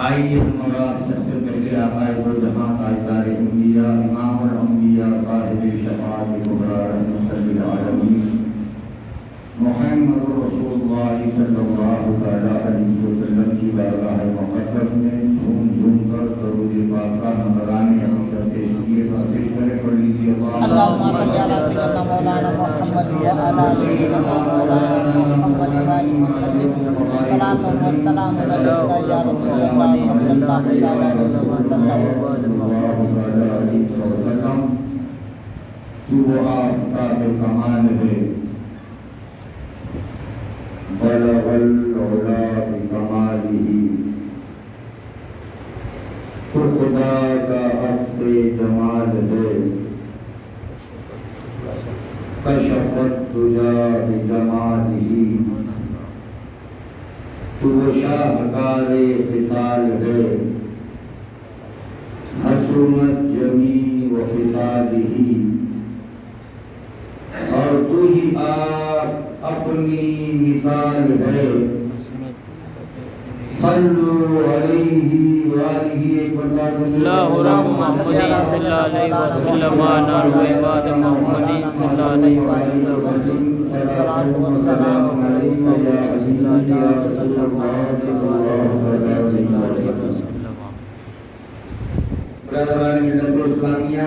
آئیے ہمارا سب سے پہلے آقائے دو جہاں تاجدار انبیاء امام الانبیاء صاحب شفاعت کبریٰ رحمت للعالمین محمد رسول اللہ صلی اللہ علیہ وسلم کی بارگاہ مقدس میں جھوم جھوم کر درود پاک کا نذرانے عقیدت پیش کیے پیش کرے پڑھ لیجیے اللهم صل على سيدنا مولانا محمد وعلى آل سيدنا مولانا محمد وسلم صلاة والسلام عليك يا رسول الله صلى الله عليه وسلم تو وہ آفتاب کمال ہے بلغ العلا بکمالہ تو خدا کا عکس جمال ہے کشفت تجا بجمالہ تو شاہکار خصال ہے حسنت جمیع و خصالہ اور تو ہی آپ اپنی مثال ہے صلو علیہ وآلہ ایک بتا دیں اللہم صلی اللہ علیہ وسلم وعلى عباد محمد صلی اللہ علیہ وسلم صلاة والسلام علیکم یا صلی اللہ علیہ وسلم محمد صلی اللہ علیہ وسلم. برادران ملت اسلامیہ،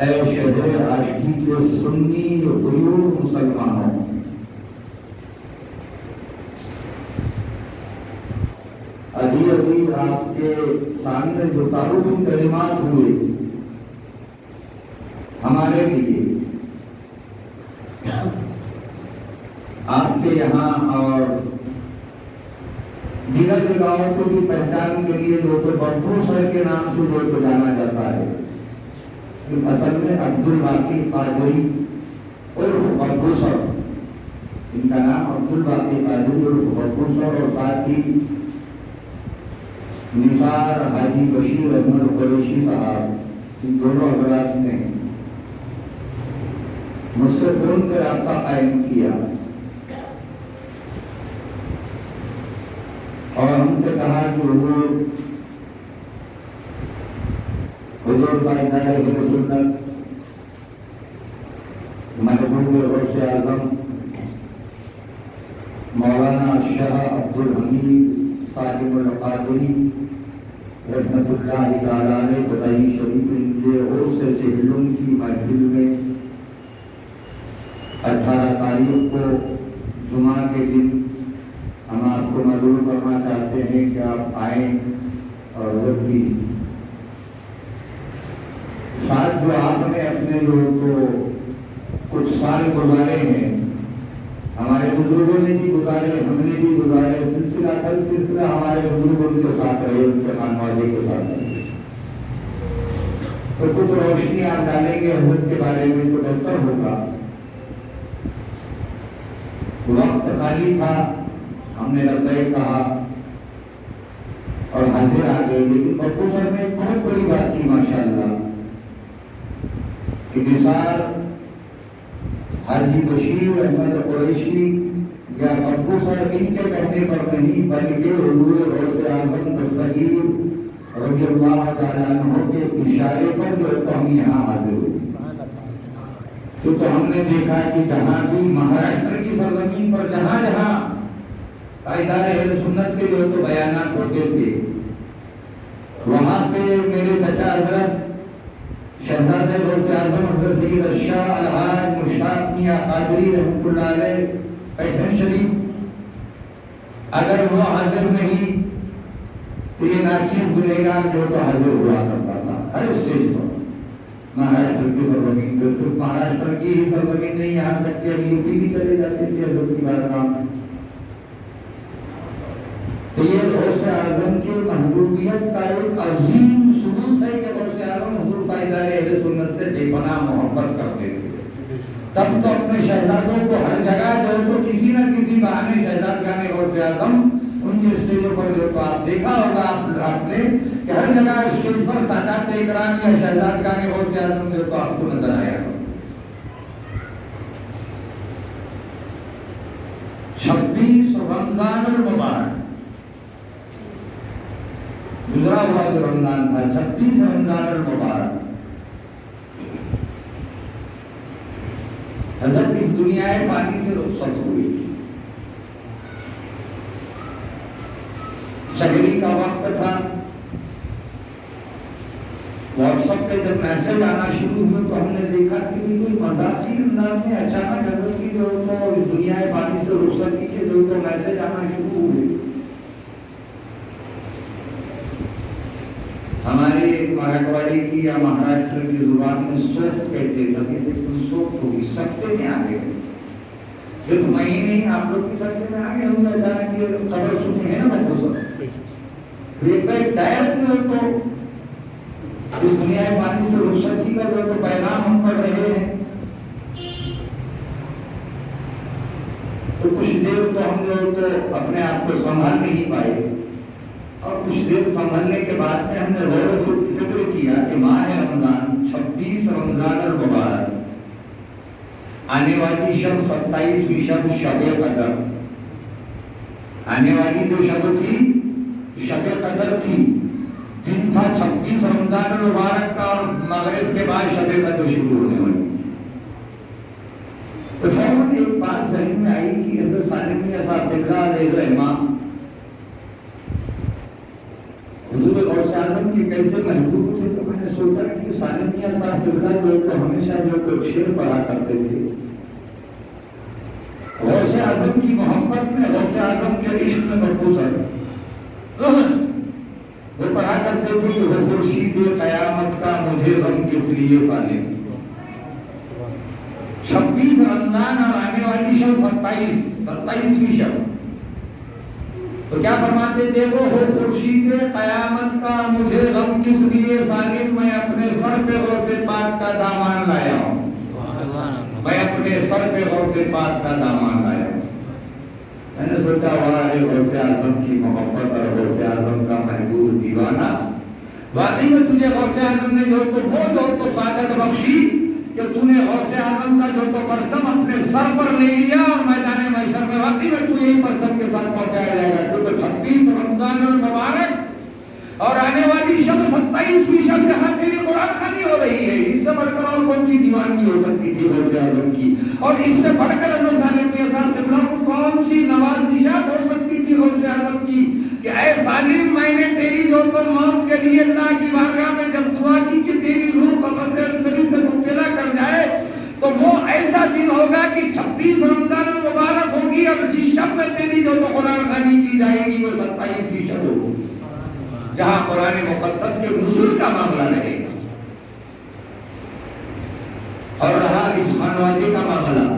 اے شہر عاشقی کے سنی و غیور مسلمانوں، ابھی آپ کے سامنے جو تعارفی کلمات ہوئے ہمارے لیے آپ کے یہاں اور دیگر جگہوں کو بھی پہچان کے لیے جو تو ببو سر کے نام سے جو تو جانا جاتا ہے، اصل میں عبدالباقی قادری عرف ببو سر، ان کا نام عبدالباقی قادری عرف ببو سر، اور ساتھ ہی نثار حاجی بشیر احمد قریشی صاحب، ان دونوں حضرات نے مجھ سے فون کر رابطہ قائم کیا اور ہم سے کہا کہ حضور تاجدار اہل سنت محبوب غوث اعظم مولانا شاہ عبدالحمید صاحب القادری رحمت اللہ تعالیٰ نے بتائی شریف ان کے عرس چہلم کی محفل میں 18 تاریخ کو جمعہ کے دن ہم آپ کو مدعو کرنا چاہتے ہیں کہ آپ آئیں اور حضرت کی ساتھ جو آپ نے اپنے جو تو کچھ سال گزارے ہیں، ہمارے بزرگوں نے بھی گزارے، ہم نے بھی گزارے، سلسلہ در سلسلہ ہمارے بزرگ ان کے ساتھ رہے، ان کے خانوادے کے ساتھ رہے، تو کچھ روشنی آپ ڈالیں گے حضرت کے بارے میں تو بہتر ہوگا. وقت خالی تھا، ہم نے لبیک کہا اور حاضر آ گئے، لیکن ببو سر نے بہت بڑی بات کی ماشاءاللہ کہ نثار حاجی بشیر احمد قریشی یا ببو سر ان کے کہنے پر نہیں بلکہ حضور غوث اعظم دستگیر رضی اللہ تعالیٰ عنہ کے اشارے پر جو تو ہم یہاں حاضر ہوئے. تو ہم نے دیکھا کہ جہاں بھی مہاراشٹر کی سرزمین پر جہاں جہاں تاجدار اہل سنت کے جو تو بیانات ہوتے تھے، وہاں پہ میرے چچا حضرت شہزادہ غوث اعظم حضرت سید الشاہ الحاج مشتاق میاں قادری رحمۃ اللہ علیہ پیٹھن شریف، اگر وہ حاضر نہیں تو یہ ناچیز گنہگار جو تو حاضر ہوا کرتا تھا ہر اسٹیج پر. مہاراشٹر کی سرزمین تو صرف مہاراشٹر کی ہی سرزمین نہیں، یہاں تک کہ یو پی بھی چلے جاتے تھے حضرت کی بارگاہ میں. تو یہ غوث اعظم کی محبوبیت کا ایک عظیم ثبوت ہے کہ غوث اعظم حضور تاجدار اہل سنت سے بے پناہ محبت کرتے تھے. تب تو اپنے شہزادوں کو ہر جگہ جو ہے تو کسی نہ کسی بہانے شہزادگان غوث اعظم ان کے اسٹیجوں پر جو تو آپ دیکھا ہوگا آپ نے کہ ہر جگہ اسٹیج پر سادات اکرام یا شہزادگان غوث اعظم جو تو آپ کو نظر آیا. 26 رمضان المبارک گزرا ہوا جو رمضان تھا، 26 رمضان المبارک، حضرت اس دنیا پانی سے رخصت ہوئی۔ سحری کا وقت تھا، واٹس ایپ پہ جب میسج آنا شروع ہوئے تو ہم نے دیکھا کہ کوئی مذاقی انداز میں اچانک حضرت کی جو تو اس دنیا پانی سے رخصتی کے جو تو میسج آنا شروع ہوئے۔ ہمارے مراٹھواڑی کی یا مہاراشٹر کی زبان میں سوخت کہتے تھے، لیکن سوخت ہوگی، سکتے میں آگے صرف میں ہی نہیں، آپ لوگ بھی سکتے میں آگے ہوں گے۔ اچانک یہ خبر سنی ہے نا بچوں سب ایک ڈائریکٹ میں تو اس دنیا پانی سے رخصتی کا جو تو پیغام ہم پڑھ رہے ہیں، تو کچھ دیر تو ہم لوگ تو اپنے آپ کو سنبھال نہیں پائے، اور کچھ دیر سنبھلنے کے بعد میں ہم نے غور و فکر کیا کہ ماہ رمضان 26 رمضان المبارک، آنے والی شب 27ویں شب شب قدر، آنے والی جو شب تھی شب قدر تھی، دن تھا 26 رمضان المبارک کا، اور مغرب کے بعد شب قدر شروع ہونے والی تھی۔ تو فوراً ایک بات ذہن میں آئی کہ حضرت سالم میاں صاحب قبلہ علیہ الرحمہ حضور غوث اعظم کے کیسے محبوب تھے، تو میں نے سوچا کہ سالم میاں صاحب قبلہ جو تو ہمیشہ جو تو شعر پڑھا کرتے تھے، غوث اعظم کی محبت میں، غوث اعظم کے عشق میں مقبوض ہے، وہ پڑھا کرتے تھے کہ وہ خورشید قیامت کا مجھے غم کس لیے سالم۔ 26 رمضان اور آنے والی شب 27ویں شب، تو کیا فرماتے تھے وہ خورشید قیامت کا مجھے غم کس لیے سالم، میں اپنے سر پہ غوث پاک کا دامان لایا ہوں، میں اپنے سر پہ غوث پاک کا دامان لایا ہوں۔ میں نے سوچا واہ غوث اعظم کی محبت اور غوث اعظم کا محبوب دیوانہ، واقعی میں تجھے غوث اعظم نے جو تو سعادت بخشی کہ تو نے غوث اعظم کا جو تو پرچم اپنے سر پر لے لیا، اور میدان محشر میں واقعی میں تو یہی پرچم کے ساتھ پہنچایا جائے گا، کیونکہ 26 رمضان المبارک اور آنے والی شب 27ویں شب جہاں تیری قرآن خوانی ہو رہی ہے، اس سے بڑھ کر اور کون سی دیوانگی ہو سکتی تھی غوث اعظم کی، اور اس سے بڑھ کر حضرت سالم میاں صاحب قبلہ کو کون سی نوازشات ہو سکتی تھی غوث اعظم کی کہ اے سالم میں نے تیری جو تو موت کے لیے اللہ کی بارگاہ میں جب دعا کی کہ تیری روح قبر سے مبتلا کر جائے، تو وہ ایسا دن ہوگا کہ 26 رمضان مبارک ہوگی، اور جس شب میں تیری جو تو قرآن خوانی کی جائے گی وہ 27ویں شب ہوگی، جہاں قرآن مقدس کے نزول کا معاملہ رہے گا۔ اور رہا اس خانوادے کا معاملہ،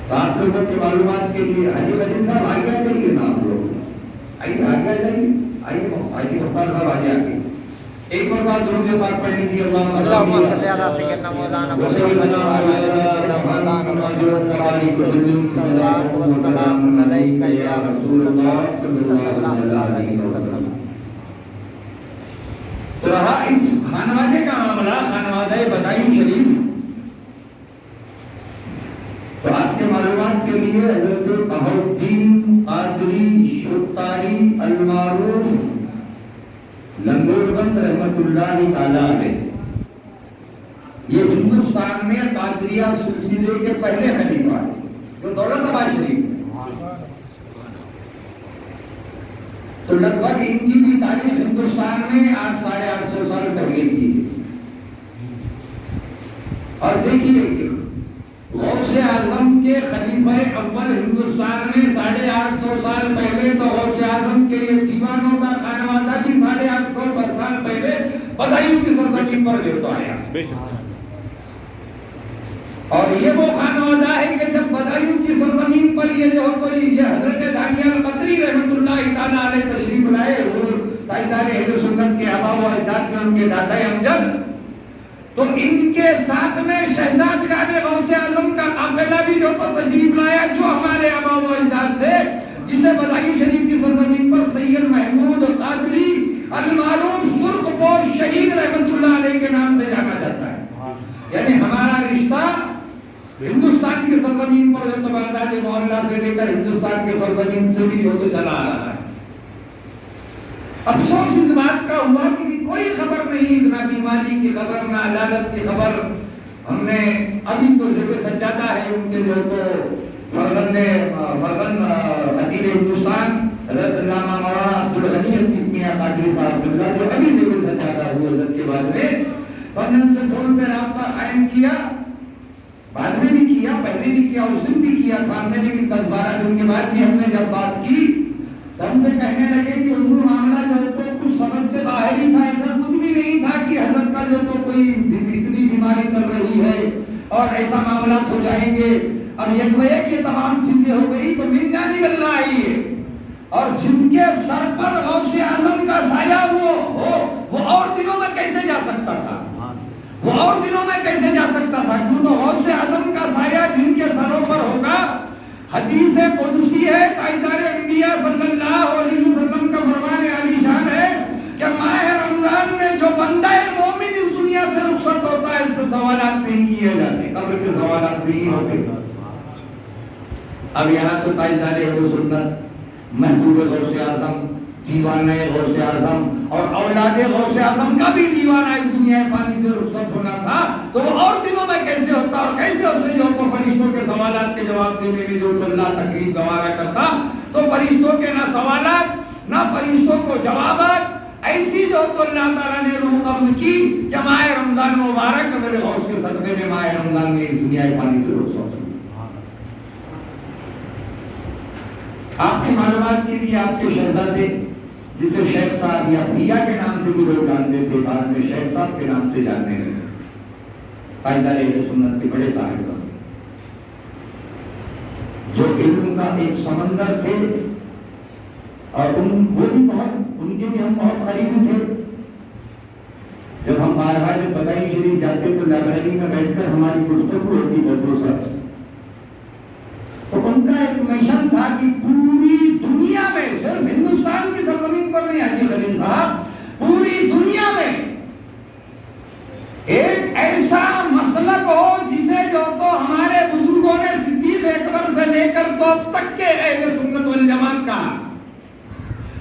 تو آپ لوگوں کی معلومات کے لیے حاجی وزیر صاحب آگے آ جائیے نا، آپ لوگ آئیے آگے آ جائیے، آئیے حاجی مختار صاحب آگے آگے ایک مرتبہ درود پاک پڑھ لیجیے، اللہم صلی علی سیدنا مولانا وسیدنا مولانا محمد وعلی صلوات و سلام علیک یا رسول اللہ صلی اللہ علیہ وسلم۔ تو رہا اس خانوادے کا معاملہ، خانوادہ بدائن شریف، تو آپ کے معلومات کے لیے حضرت بہاؤالدین قادری شتاری المعروف لنگور بند رحمت اللہ تعالی علیہ، یہ ہندوستان میں قادریہ سلسلے کے پہلے خلیفہ ہیں، جو دولت آباد شریف، تو لگ بھگ ان کی بھی تاریخ ہندوستان میں 800-850 سال پہلے کی ہے۔ اور دیکھیے کہ غوث اعظم کے خلیفہ اول ہندوستان میں 850 سال پہلے، تو غوث اعظم کے یہ دیوانوں کا خانوادہ بھی 850 سال پہلے بدایوں کی سرزمین پر جو تو آیا، اور یہ وہ خانوادہ ہے کہ جب بدایوں کی سرزمین پر یہ جو تو یہ حضرت دانیال قطری رحمت اللہ تعالی علیہ تشریف لائے، وہ تاجدار اہل سنت کے آبا و اجداد کے ان کے دادا امجد، تو ان کے ساتھ میں شہزادگان غوث اعظم کا قافلہ بھی جو تو تشریف لایا، جو ہمارے آبا و اجداد تھے، جسے بدایوں شریف کی سرزمین پر سید محمود قادری المعروف سرخ پوش شہید رحمت اللہ علیہ کے نام سے جانا جاتا ہے۔ یعنی ہمارا رشتہ ہندوستان کی سرزمین پر جو تو بغداد معاملہ سے لے کر ہندوستان کے سرزمین سے بھی جو تو چلا آ رہا ہے. افسوس اس بات کا ہوا کہ کوئی خبر نہیں، نہ بیماری کی خبر، نہ عدالت کی خبر. ہم نے ابھی تو جو کہ سجادہ ہے ان کے جو تو فرزند خطیب ہندوستان حضرت علامہ مولانا عبدالغنی عطیف میاں قادری صاحب قبلہ جو ابھی جو کہ سجادہ ہوئے حضرت کے بعد میں، ہم نے ان سے فون پہ رابطہ قائم کیا، بعد میں بھی کیا، پہلے بھی کیا، اس دن بھی کیا تھا ہم نے، لیکن 10-12 دن کے بعد بھی ہم نے جب بات کی تو ہم سے کہنے لگے کہ حضور معاملہ جو تو کچھ سمجھ سے باہر ہی تھا، ایسا کچھ بھی نہیں تھا کہ حضرت کا جو تو کوئی اتنی بیماری چل رہی ہے اور ایسا معاملات ہو جائیں گے. اب ایک بجے کی تمام چیزیں ہو گئی تو من جانب اللہ آئی ہے، اور جن کے سر پر غوث اعظم کا سایہ وہ اور دنوں میں کیسے جا سکتا تھا، وہ اور دنوں میں کیسے جا سکتا تھا؟ کیوں تو غوث اعظم کا سایہ جن کے سروں پر ہوگا. حدیث قدسی ہے، تاجدار انبیاء صلی اللہ علیہ وسلم کا فرمان عالی شان ہے کہ ماہ رمضان میں جو بندہ مومن اس دنیا سے رخصت ہوتا ہے اس پر سوالات نہیں کیے جاتے، قبر کے سوالات نہیں ہوتے. اب یہاں تو تاجدار اہل سنت، محبوب غوث اعظم، دیوانہ غوث اعظم اور اولاد غوث اعظم کا بھی دیوانہ اس دنیا فانی سے رخصت ہونا تھا، تو وہ اور دنوں میں کیسے ہوتا اور کیسے اسے جو تو فرشتوں کے سوالات کے جواب دینے میں جو تو اللہ تقریب گوارا کرتا. تو فرشتوں کے نہ سوالات نہ فرشتوں کو جوابات، ایسی جو تو اللہ تعالیٰ نے روح قبض کی کہ ماہ رمضان مبارک میرے غوث کے صدقے میں ماہ رمضان میں اس دنیا فانی سے رخصت ہوئی. آپ کی معلومات کے لیے آپ کے شہزادے جسے شیخ صاحب یا بھیا کے نام سے بھی لوگ جانتے تھے، بعد میں شیخ صاحب کے نام سے جاننے لگے، تاجدار اہل سنت کے بڑے صاحب جو علم کا ایک سمندر تھے، اور وہ بھی ان کے بھی ہم بہت قریب تھے. جب ہم بارہا جب بدائی شریف جاتے تو لائبریری میں بیٹھ کر ہماری گفتگو ہوتی بدو سر، تو ان کا ایک مشن تھا کہ پوری دنیا میں، صرف ہندوستان کی سرزمین پر نہیں حاجی خلیل صاحب، پوری دنیا میں ایک ایسا مسلک ہو جسے جو تو ہمارے بزرگوں نے صدیق اکبر سے لے کر تو اب تک کے اہل سنت والجماعت کا،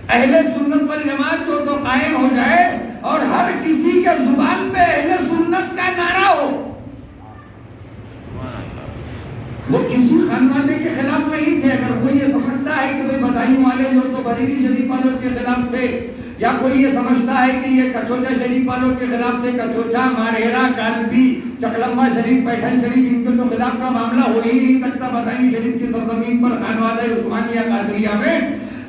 اہل سنت والجماعت جو تو قائم ہو جائے اور ہر کسی کے زبان پہ اہل سنت کا نعرہ ہو. وہ کسی خانوانے کے خلاف نہیں تھے. اگر کوئی یہ سمجھتا ہے کہ بھئی بدایوں والے جو تو بریلی شریف والوں کے خلاف تھے، یا کوئی یہ سمجھتا ہے کہ یہ کچوچا شریف والوں کے خلاف تھے، کچوچا، ماریرا، کالبی، چکلمبا شریف، پیٹھن شریف، ان کے تو خلاف کا معاملہ ہو ہی نہیں سکتا بدایوں شریف کی سرزمین پر خانوادہ عثمانیہ قادریہ میں.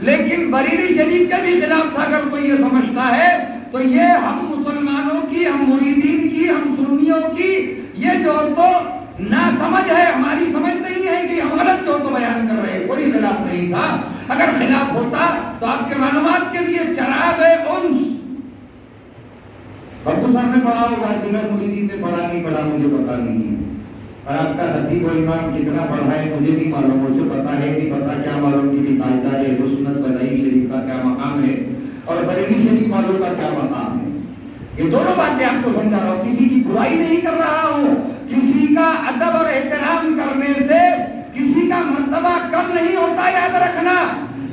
لیکن بریلی شریف کے بھی خلاف تھا. اگر کوئی یہ سمجھتا ہے تو یہ ہم مسلمانوں کی، ہم مریدین کی، ہم سنیوں کی یہ جو تو نہ سمجھ ہے، ہماری سمجھ نہیں ہے کہ ہم غلط جو تو بیان کر رہے ہیں. کوئی خلاف نہیں تھا. اگر خلاف ہوتا تو آپ کے معلومات کے لیے چراغ انس بابو صاحب نے پڑھا ہوگا، دیگر مریدین نے پڑھا نہیں پڑھا مجھے پتا نہیں ہے، اور آپ کا خطیب و امام کتنا پڑھا ہے مجھے نہیں معلوم، اسے پتا ہے نہیں پتا کیا معلوم کہ تاجدار اہل سنت بدائی شریف کا کیا مقام ہے اور بریلی شریف والوں کا کیا مقام ہے. یہ دونوں باتیں آپ کو سمجھا رہا ہوں، کسی کی برائی نہیں کر رہا ہوں. کسی کا ادب اور احترام کرنے سے کسی کا مرتبہ کم نہیں ہوتا، یاد رکھنا.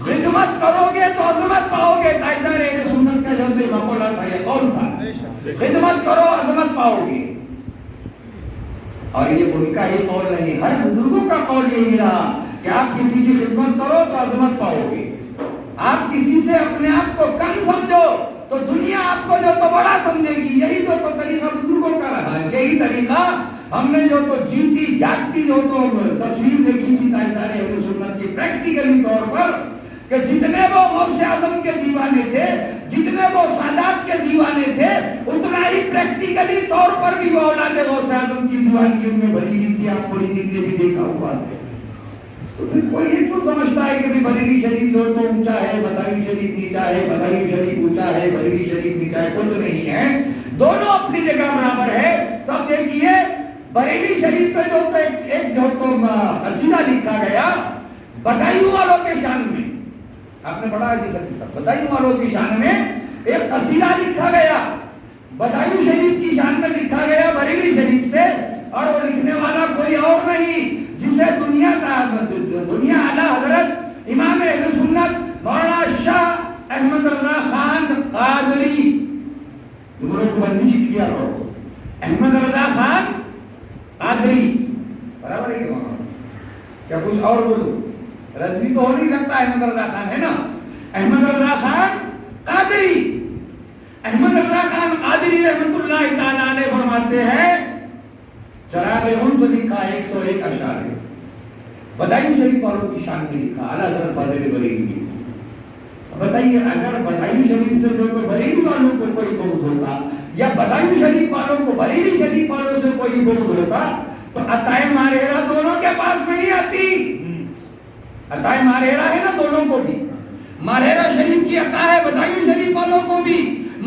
خدمت کرو گے تو عظمت پاؤ گے. تاجدار اہل سنت کا جلد مقولہ تھا، یہ قول تھا، خدمت کرو عظمت پاؤ گے. اور یہ ان کا ہی قول نہیں، ہر بزرگوں کا قول یہی رہا کہ آپ کسی کی خدمت کرو تو عظمت پاؤ گے. آپ کسی سے اپنے آپ کو کم سمجھو تو دنیا آپ کو جو تو بڑا سمجھے گی. یہی جو تو طریقہ بزرگوں کا رہا، یہی طریقہ ہم نے جو تو جیتی جاگتی جو تو تصویر دیکھی تھی تاجدار اہل سنت کی پریکٹیکلی طور پر، کہ جتنے وہ غوث اعظم کے دیوانے تھے، جتنے وہ سادات کے دیوانے تھے، اتنا ہی پریکٹیکلی طور پر بھی وہ اولاد غوث اعظم کی دیوانگی ان میں بھری ہوئی تھی. آپ پوری دن نے بھی دیکھا ہوا ہے. تو پھر کوئی یہ کیوں سمجھتا ہے کہ بریلی شریف جو تو اونچا ہے، بدایوں شریف نیچا ہے، بدایوں شریف اونچا ہے، بریلی شریف نیچا ہے؟ کچھ نہیں ہے، دونوں اپنی جگہ برابر ہے. تو اب دیکھیے بریلی شریف سے جو تو ایک جو تو قصیدہ لکھا گیا بدایوں والوں کے شان میں، آپ نے پڑھا جی خطیب صاحب، بدایوں والوں کی شان میں ایک قصیدہ لکھا گیا، بدایوں شریف کی شان میں لکھا گیا بریلی شریف سے. اور وہ لکھنے والا کوئی کوئی اور نہیں جسے دنیا اعلیٰ حضرت امام اہل سنت مولانا شاہ احمد رضا خان قادری بندش کیا کرو، احمد رضا خان قادری برابر ہے کہ کیا کچھ اور بولو؟ رضوی تو ہو نہیں سکتا، احمد رضا خان ہے نا، احمد رضا خان قادری، احمد رضا خان قادری رحمت اللہ تعالیٰ علیہ فرماتے ہیں چراغ انس لکھا 101 اشعار ہے، بدائن شریف والوں کی شان میں لکھا اعلیٰ حضرت فاضل بریلوی۔ بتائیے اگر بدائن شریف سے جو بریلوی والوں کو کوئی بغض ہوتا یا بدائن شریف والوں کو بریلی شریف والوں سے کوئی بغض ہوتا تو عطائے ماریرہ دونوں کے پاس نہیں آتی۔ عطائے ماریرہ ہے نا دونوں کو بھی، ماریرہ شریف کی عطا ہے بدائن شریف والوں کو بھی،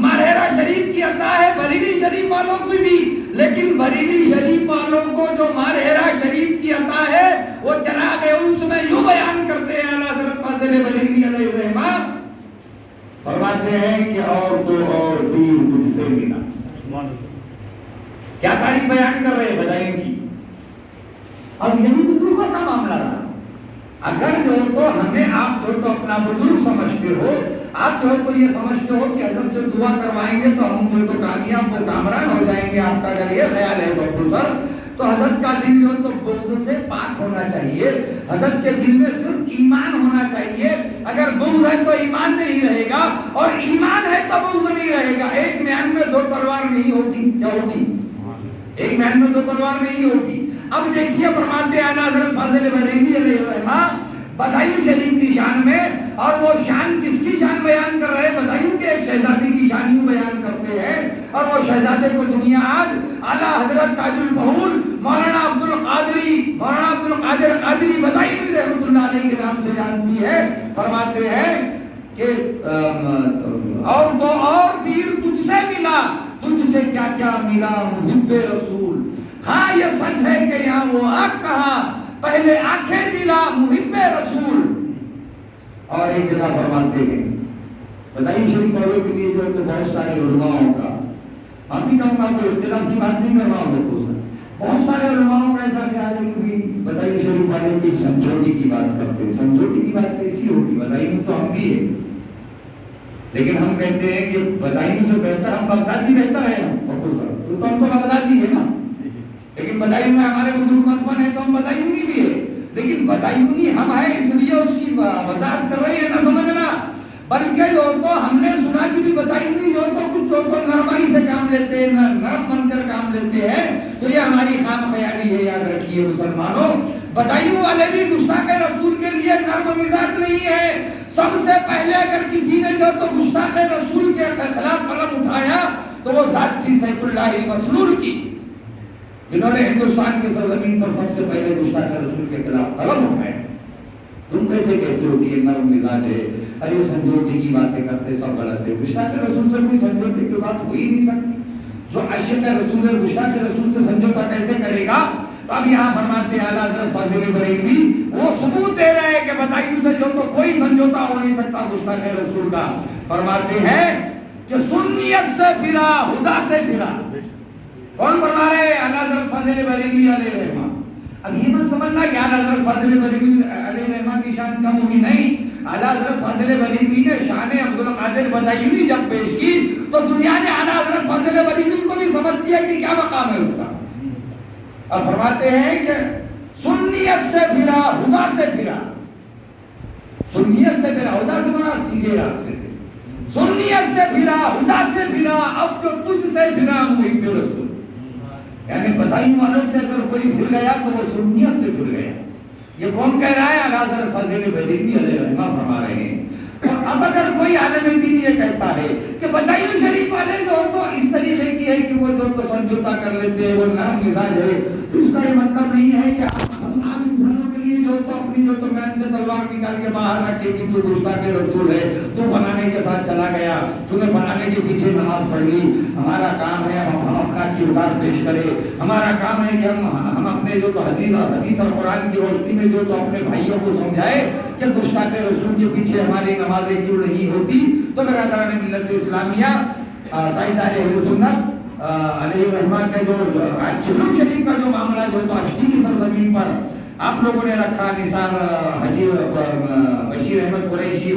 ماریرہ شریف کی عطا ہے بریلی شریف والوں کو بھی، لیکن بریلی شریف والوں کو جو ماریرہ شریف کی عطا ہے وہ چراغ انس میں یوں بیان کرتے ہیں اعلیٰ حضرت فاضل بریلوی علیہ الرحمہ، فرماتے ہیں کہ اور تو اور پیر تجھ سے ملا۔ کیا تاریخ بیان کر رہے ہیں بدائن کی؟ اب یہی بزرگوں کا معاملہ رہا، اگر جو تو ہمیں آپ جو تو اپنا بزرگ سمجھتے ہو، آپ جو تو یہ سمجھتے ہو کہ حضرت سے دعا کروائیں گے تو ہم جو تو کامیاب و کامران ہو جائیں گے، آپ کا اگر یہ خیال ہے بابو سر، تو حضرت کا دل جو تو بغض سے پاک ہونا چاہیے، حضرت کے دل میں صرف ایمان ہونا چاہیے۔ اگر بغض ہے تو ایمان نہیں رہے گا، اور ایمان ہے تو بغض نہیں رہے گا۔ ایک میان میں دو تلوار نہیں ہوتی، کیا ہوتی؟ ایک میان میں دو تلوار نہیں ہوتی۔ اب دیکھیے فرماتے اعلیٰ حضرت فاضل بریلوی علیہ الرحمہ بدائن شریف کی شان میں، اور وہ شان کس کی شان بیان کر رہے ہیں؟ بدائن کے ایک شہزادی کی شان یوں بیان کرتے ہیں، اور وہ شہزادے کو دنیا آج اعلیٰ حضرت تاج الفہول مولانا عبد القادر قادری بدائن رحمۃ اللہ علیہ کے نام سے جانتی ہے۔ فرماتے ہیں کہ اور تو اور پیر تجھ سے ملا، تجھ سے کیا کیا ملا محب رسول، ہاں یہ سچ ہے کہ یہاں وہ آنکھ کہاں پہلے آنکھیں دلا محب رسول۔ اور ایک جگہ فرماتے ہیں بدائن شریف والوں کے لیے جو ہے تو بہت سارے علماءوں کا، معافی چاہوں گا کوئی اختلاف کی بات نہیں کر رہا ہوں لوگوں سے، بہت سارے علماءوں کا ایسا خیال ہے کہ بدائن شریف والے کی سمجھوتی کی بات کرتے ہیں۔ سمجھوتی کی بات کیسی ہوگی؟ بدائن تو ہم بھی ہیں، لیکن ہم کہتے ہیں کہ بدائن سے بہتر ہم بغدادی بہتر ہے، تو ہم تو بغدادی ہے نا، لیکن بدائن میں ہمارے بزرگ مدفن ہے تو ہم بدائنی بھی ہے، لیکن بدائنی ہم ہیں اس لیے اس کی وضاحت کر رہے ہیں نہ سمجھنا، بلکہ جو تو ہم نے سنا کہ بھی بدائنی جو تو کچھ جو تو نرمائی سے کام لیتے ہیں، نرم بن کر کام لیتے ہیں، تو یہ ہماری خام خیالی ہے، یاد رکھیے مسلمانوں۔ بدائن والے بھی گستاخ رسول کے لیے نرم مزاج نہیں ہے۔ سب سے پہلے اگر کسی نے جو تو گستاخ رسول کے خلاف قلم اٹھایا تو وہ ذات تھی سیف اللہ المسلول کی، جنہوں نے ہندوستان کی سرزمین پر سب سے پہلے گستاخ رسول کے خلاف قلم اٹھایا۔ تم کیسے کہتے ہو کہ یہ نرم مزاج ہے؟ ارے سمجھوتے کی باتیں کرتے سب غلط ہے، گستاخ رسول سے کوئی سمجھوتے کی بات ہو ہی نہیں سکتی۔ جو عاشق رسول ہے گستاخ رسول سے سمجھوتا کیسے کرے گا؟ تو اب یہاں فرماتے ہیں اعلیٰ حضرت فاضل بریلوی وہ ثبوت دے رہے ہیں کہ بدائن سے جو تو کوئی سمجھوتا ہو نہیں سکتا گستاخ رسول کا۔ فرماتے ہیں کہ سنیت سے پھرا ہدا سے پھرا، کون فرما رہے ہیں؟ اعلیٰ حضرت فاضل بریلوی علیہ الرحمہ۔ اب یہ مت سمجھنا کہ اعلیٰ حضرت فاضل بریلوی علیہ الرحمہ کی شان کم ہوئی، نہیں، اعلیٰ حضرت فاضل بریلوی نے شان عبد القادر بدائنی جب پیش کی تو دنیا نے اعلیٰ حضرت فاضل بریلوی کو بھی سمجھ لیا کہ کیا مقام ہے اس کا۔ اور فرماتے ہیں کہ سنیت سے پھرا ہدا سے پھرا، سنیت سے پھرا ہدا سے پھرا سیدھے راستے سے، سنیت سے پھرا ہدا سے پھرا اب جو تجھ سے پھرا محب رسول، یعنی بدائن والوں سے اگر کوئی پھر گیا تو وہ سنیت سے پھر گیا۔ یہ کون کہہ رہا ہے؟ اعلیٰ حضرت فاضل بریلوی علیہ الرحمہ فرما رہے ہیں۔ اور اب اگر کوئی عالم دین یہ کہتا ہے کہ بدائن شریف والے جو تو اس طریقے کی ہے کہ وہ جو تو سمجھوتا کر لیتے ہیں، وہ نرم مزاج ہے، تو اس کا یہ مطلب نہیں ہے کہ ہم عام انسانوں کے لیے جو تو اپنی جو تو گان سے تلوار نکال کے باہر رکھے کہ تو گستاخ رسول ہے، تو بنانے کے ساتھ چلا گیا، تو نے بنانے کے پیچھے نماز پڑھ لی، ہمارا کام ہے ہم اپنا کردار پیش کرے، ہمارا کام ہے کہ ہم اپنے جو تو حدیث اور قرآن کی روشنی میں جو تو اپنے بھائیوں کو سمجھائے کہ گستاخ رسول کے پیچھے ہماری نمازیں کیوں نہیں ہوتی۔ تو میرا کہنا ہے ملت اسلامیہ تاجدار اہل سنت علیہ الرحمہ کے جو شریف کا جو معاملہ جو تو اشکی کی زمین پر آپ لوگوں نے رکھا، نثار حاجی بشیر احمد قریشی